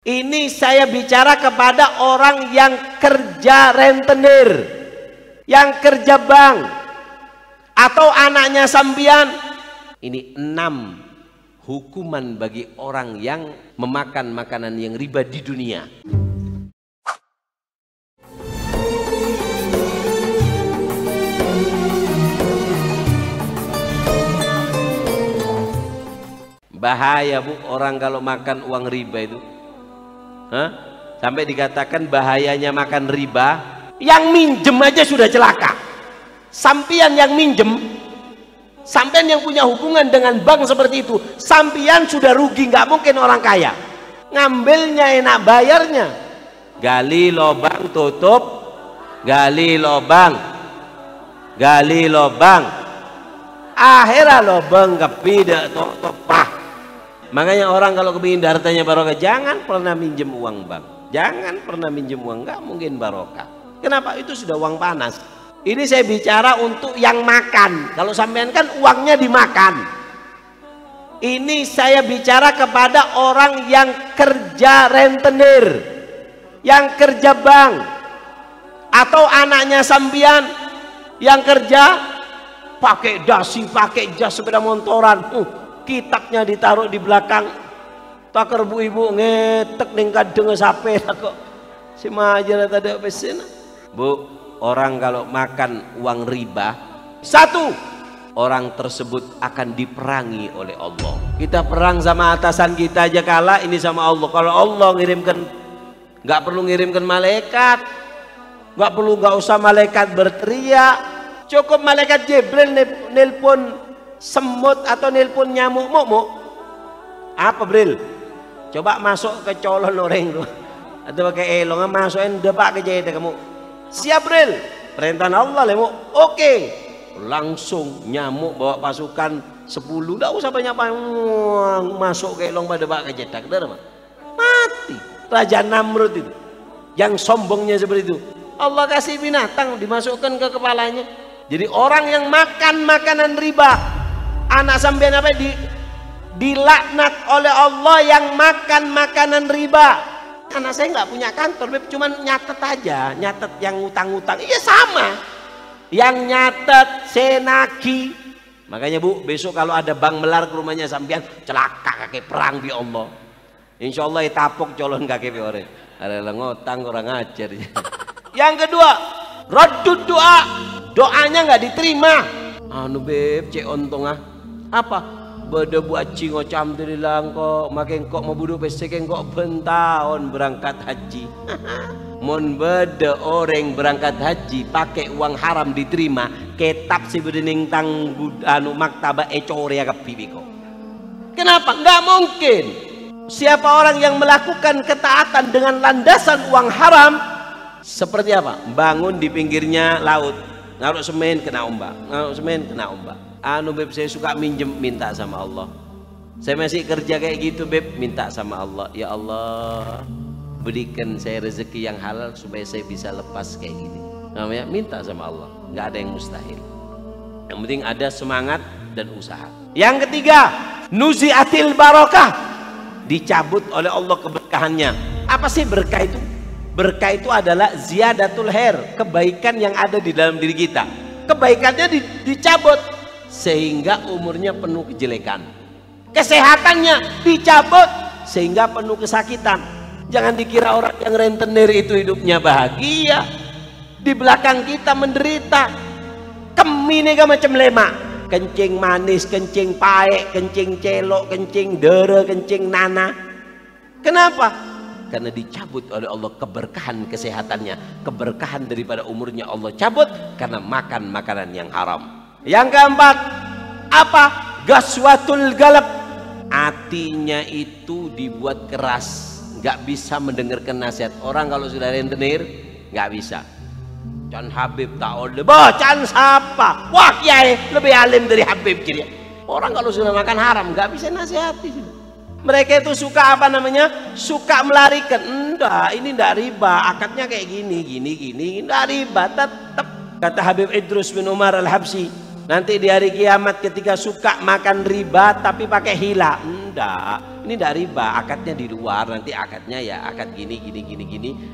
Ini saya bicara kepada orang yang kerja rentenir, yang kerja bank, atau anaknya sambian. Ini 6 hukuman bagi orang yang memakan makanan yang riba di dunia. Bahaya Bu, orang kalau makan uang riba itu. Sampai dikatakan bahayanya makan riba, yang minjem aja sudah celaka. Sampian yang minjem, sampian yang punya hubungan dengan bank seperti itu, sampian sudah rugi, nggak mungkin orang kaya. Ngambilnya enak, bayarnya gali lobang tutup, gali lobang, gali lobang, akhirnya lobang kepidak topah. Makanya orang kalau kepingin hartanya barokah, jangan pernah minjem uang bank, jangan pernah minjem uang, nggak mungkin barokah. Kenapa? Itu sudah uang panas. Ini saya bicara untuk yang makan. Kalau sampean kan uangnya dimakan. Ini saya bicara kepada orang yang kerja rentenir, yang kerja bank, atau anaknya sampean yang kerja pakai dasi, pakai jas sepeda motoran, kitabnya ditaruh di belakang. Takar bu ibu ngetek ning kadeng sape kok si majer tadi pesen. Bu, orang kalau makan uang riba, satu, orang tersebut akan diperangi oleh Allah. Kita perang sama atasan kita aja kalah, ini sama Allah. Kalau Allah ngirimkan, nggak perlu ngirimkan malaikat, nggak usah malaikat berteriak, cukup malaikat Jibril nelpon semut atau nelpon nyamuk muk. Apa Bril? Coba masuk ke colon orang itu atau pakai elong, masukin depak ke jahit kamu. Siap Bril, perintah Allah lemu. Oke, langsung nyamuk bawa pasukan 10, tidak usah banyak masuk ke elong pada depak ke jahit, mati. Raja Namrud itu yang sombongnya seperti itu, Allah kasih binatang dimasukkan ke kepalanya. Jadi orang yang makan makanan riba, anak sampean apa dilaknat oleh Allah yang makan makanan riba. Anak saya nggak punya kantor, cuma nyatet aja, nyatet yang utang-utang. Iya sama, yang nyatet senagi. Makanya Bu, besok kalau ada bank melar ke rumahnya sampean, celaka kakek perang bi Allah. Insya Allah tapok colon kakek bi orang. Ada ngotang orang ajar. Yang kedua, raddud doa, doanya nggak diterima. Anu beb, cek ontong apa? Beda buat cingo cam terilang kok, makin kok mau budu peseken kok bentahun berangkat haji. Mon beda orang berangkat haji pakai uang haram diterima, ketap si bedening tang anu maktaba ecoria kapibiko. Kenapa? Nggak mungkin. Siapa orang yang melakukan ketaatan dengan landasan uang haram, seperti apa? Bangun di pinggirnya laut, naruh semen kena ombak, naruh semen kena ombak. Anu beb, saya suka minjem, minta sama Allah. Saya masih kerja kayak gitu beb, minta sama Allah. Ya Allah, berikan saya rezeki yang halal supaya saya bisa lepas kayak gini. Namanya minta sama Allah, nggak ada yang mustahil. Yang penting ada semangat dan usaha. Yang ketiga, nuziatil barokah, dicabut oleh Allah keberkahannya. Apa sih berkah itu? Berkah itu adalah ziyadatul khair, kebaikan yang ada di dalam diri kita. Kebaikannya dicabut sehingga umurnya penuh kejelekan. Kesehatannya dicabut sehingga penuh kesakitan. Jangan dikira orang yang rentenir itu hidupnya bahagia, di belakang kita menderita. Kemine ga macam lemak, kencing manis, kencing paek, kencing celok, kencing dere, kencing nana. Kenapa? Karena dicabut oleh Allah keberkahan kesehatannya, keberkahan daripada umurnya Allah cabut karena makan makanan yang haram. Yang keempat, apa? Gaswatul galab, hatinya itu dibuat keras, nggak bisa mendengarkan nasihat. Orang kalau sudah rentenir nggak bisa. Can Habib tak oleh, can siapa? Wah kiai lebih alim dari Habib jadi. Orang kalau sudah makan haram nggak bisa nasihati. Mereka itu suka apa namanya? Suka melarikan. Enggak, ini enggak riba, akadnya kayak gini, enggak riba. Tetap kata Habib Idrus bin Umar Al-Habsyi, nanti di hari kiamat ketika suka makan riba tapi pakai hila, enggak, Ini tidak riba, akadnya di luar. Nanti akadnya ya akad gini.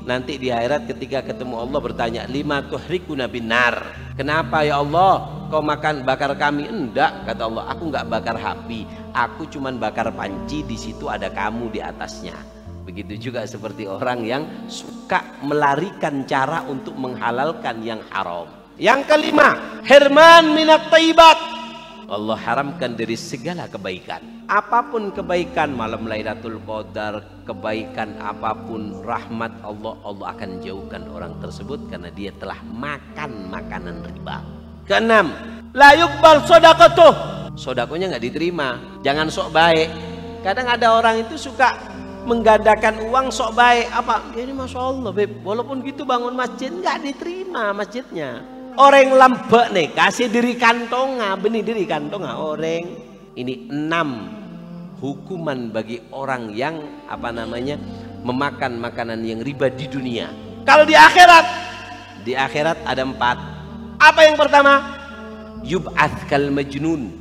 Nanti di akhirat ketika ketemu Allah bertanya, lima tuhrikuna binar. Kenapa ya Allah kau makan bakar kami? Enggak, kata Allah, aku enggak bakar api, aku cuman bakar panci, di situ ada kamu di atasnya. Begitu juga seperti orang yang suka melarikan cara untuk menghalalkan yang haram. Yang kelima, hirman minat thayyibat. Allah haramkan dari segala kebaikan. Apapun kebaikan, malam Lailatul Qadar, kebaikan apapun, rahmat Allah, Allah akan jauhkan orang tersebut karena dia telah makan makanan riba. Keenam, la yuqbal shadaqatuh. Sodakonya nggak diterima. Jangan sok baik. Kadang ada orang itu suka menggandakan uang sok baik. Apa? Ini masya Allah, beb. Walaupun gitu bangun masjid nggak diterima masjidnya. Orang lambek nih kasih diri kantonga, benih diri kantonga orang. Ini 6 hukuman bagi orang yang memakan makanan yang riba di dunia. Kalau di akhirat ada 4. Apa yang pertama? Yub'ats kal majnun.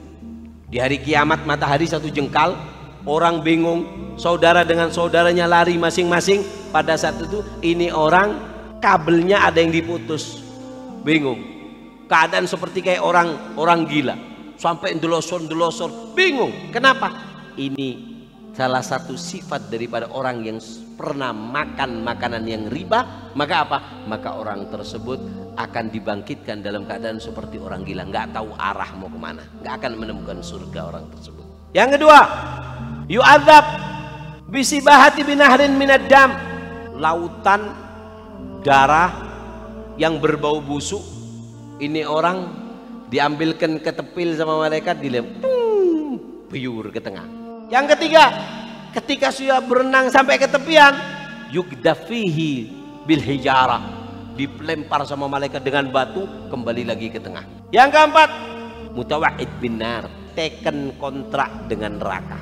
Di hari kiamat matahari 1 jengkal, orang bingung, saudara dengan saudaranya lari masing-masing. Pada saat itu ini orang kabelnya ada yang diputus, bingung, keadaan seperti kayak orang gila, sampai ndelosor bingung. Kenapa? Ini salah satu sifat daripada orang yang pernah makan makanan yang riba. Maka apa? Maka orang tersebut akan dibangkitkan dalam keadaan seperti orang gila, nggak tahu arah mau kemana, nggak akan menemukan surga orang tersebut. Yang kedua, yu'adzab bisibahati binahrin minad dam. Lautan darah yang berbau busuk. Ini orang diambilkan ke tepil sama malaikat, biur ke tengah. Yang ketiga, ketika sudah berenang sampai ke tepian, yugdafihi bil hijarah, dilempar sama malaikat dengan batu, kembali lagi ke tengah. Yang keempat, mutawa'id binar, teken kontrak dengan neraka.